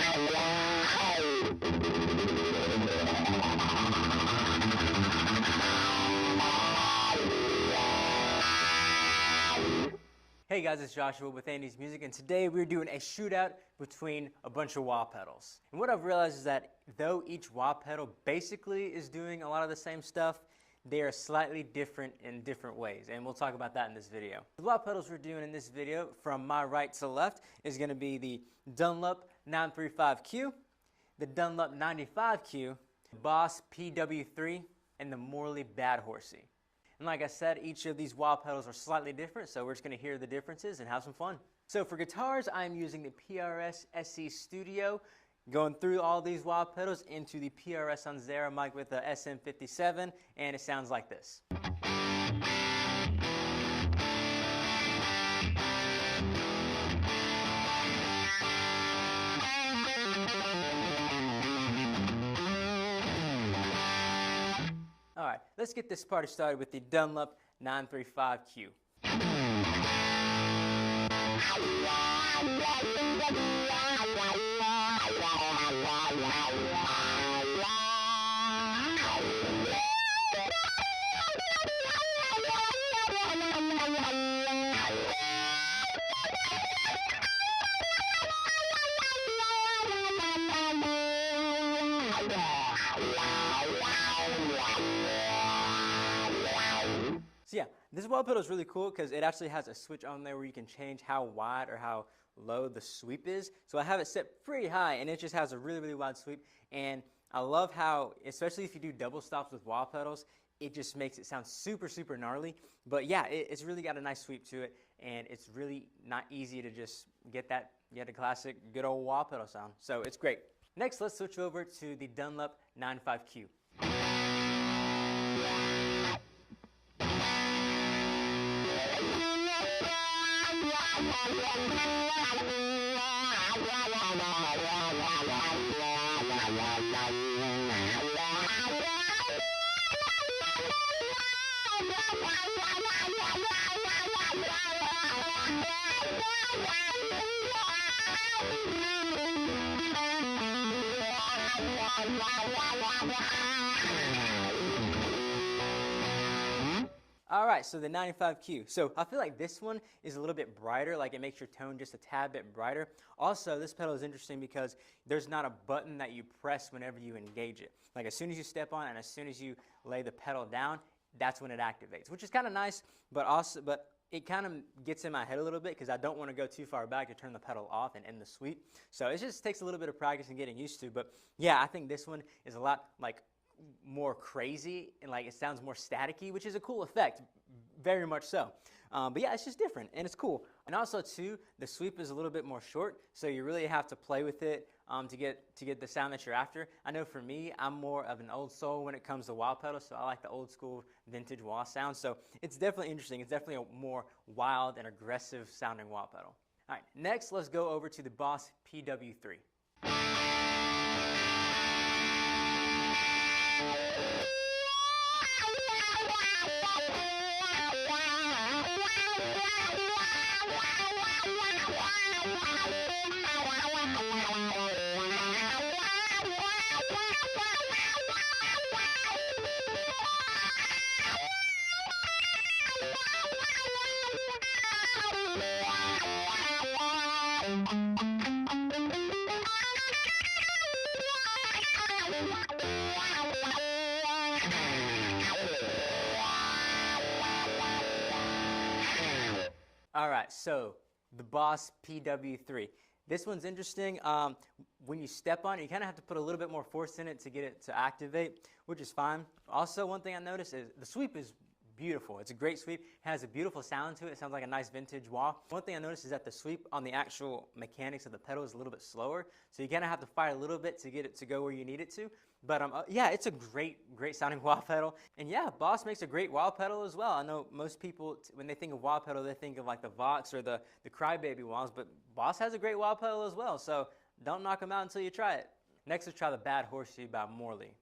Hey guys, it's Joshua with Andy's Music, and today we're doing a shootout between a bunch of wah pedals. And what I've realized is that though each wah pedal basically is doing a lot of the same stuff, they are slightly different in different ways, and we'll talk about that in this video. The wah pedals we're doing in this video, from my right to left, is going to be the Dunlop 935Q, the Dunlop 95Q, the Boss PW3, and the Morley Bad Horsie. And like I said, each of these wah pedals are slightly different, so we're just going to hear the differences and have some fun. So for guitars, I'm using the PRS SE Studio, going through all these wah pedals into the PRS on Zera mic with the SM57, and it sounds like this. Alright, let's get this party started with the Dunlop 935Q. So yeah, this wah pedal is really cool because it actually has a switch on there where you can change how wide or how low the sweep is. So I have it set pretty high, and it just has a really, really wide sweep. And I love how, especially if you do double stops with wah pedals, it just makes it sound super, super gnarly. But yeah, it's really got a nice sweep to it, and it's really not easy to just get that, a classic good old wah pedal sound. So it's great. Next, let's switch over to the Dunlop 95Q. Alright, so the 95Q. So I feel like this one is a little bit brighter, like it makes your tone just a tad bit brighter. Also, this pedal is interesting because there's not a button that you press whenever you engage it. Like as soon as you step on and as soon as you lay the pedal down, that's when it activates, which is kind of nice, but it kind of gets in my head a little bit because I don't want to go too far back to turn the pedal off and end the sweep. So it just takes a little bit of practice and getting used to. But yeah, I think this one is a lot like more crazy and like it sounds more staticky, which is a cool effect, very much so. But yeah, it's just different and it's cool. And also too, the sweep is a little bit more short, so you really have to play with it to get the sound that you're after. I know for me, I'm more of an old soul when it comes to wah pedals, so I like the old school vintage wah sound. So it's definitely interesting. It's definitely a more wild and aggressive sounding wah pedal. All right, next let's go over to the Boss PW3. All right, so the Boss PW3. This one's interesting. When you step on it, you kind of have to put a little bit more force in it to get it to activate, which is fine. Also, one thing I noticed is the sweep is beautiful. It's a great sweep. It has a beautiful sound to it. It sounds like a nice vintage wah. One thing I noticed is that the sweep on the actual mechanics of the pedal is a little bit slower, so you kind of have to fight a little bit to get it to go where you need it to. But yeah, it's a great sounding wah pedal. And yeah, Boss makes a great wah pedal as well. I know most people, when they think of wah pedal, they think of like the Vox or the Cry Baby wahs, but Boss has a great wah pedal as well, so don't knock them out until you try it. Next, let's try the Bad Horsie by Morley.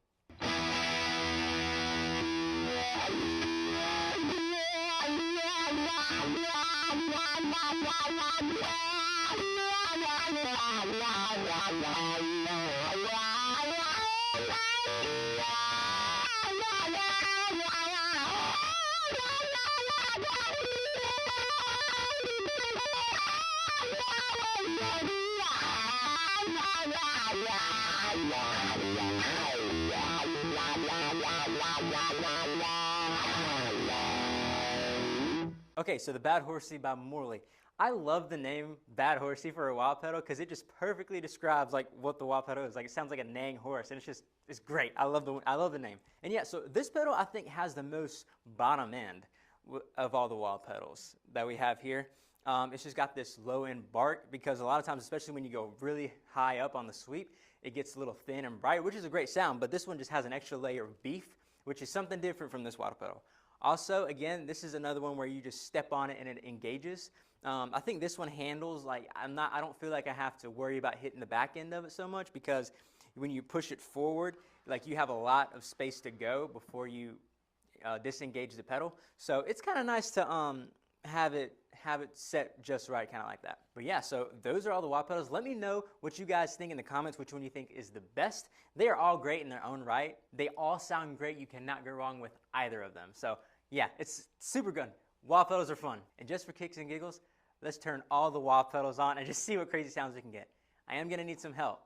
Okay, so the Bad Horsie by Morley. I love the name Bad Horsie for a wah pedal because it just perfectly describes like what the wah pedal is. Like it sounds like a neighing horse, and it's great. I love the name. And yeah, so this pedal I think has the most bottom end of all the wah pedals that we have here. It's just got this low end bark because a lot of times, especially when you go really high up on the sweep, it gets a little thin and bright, which is a great sound. But this one just has an extra layer of beef, which is something different from this wah pedal. Also, again, this is another one where you just step on it and it engages. I think this one handles like I don't feel like I have to worry about hitting the back end of it so much because when you push it forward, like you have a lot of space to go before you disengage the pedal. So it's kind of nice to have it set just right, kind of like that. But yeah, so those are all the wah pedals. Let me know what you guys think in the comments, which one you think is the best. They are all great in their own right. They all sound great. You cannot go wrong with either of them. So yeah, it's super good. Wah pedals are fun. And just for kicks and giggles, let's turn all the wah pedals on and just see what crazy sounds we can get. I am gonna need some help.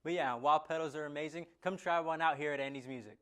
But yeah, wah pedals are amazing. Come try one out here at Andy's Music.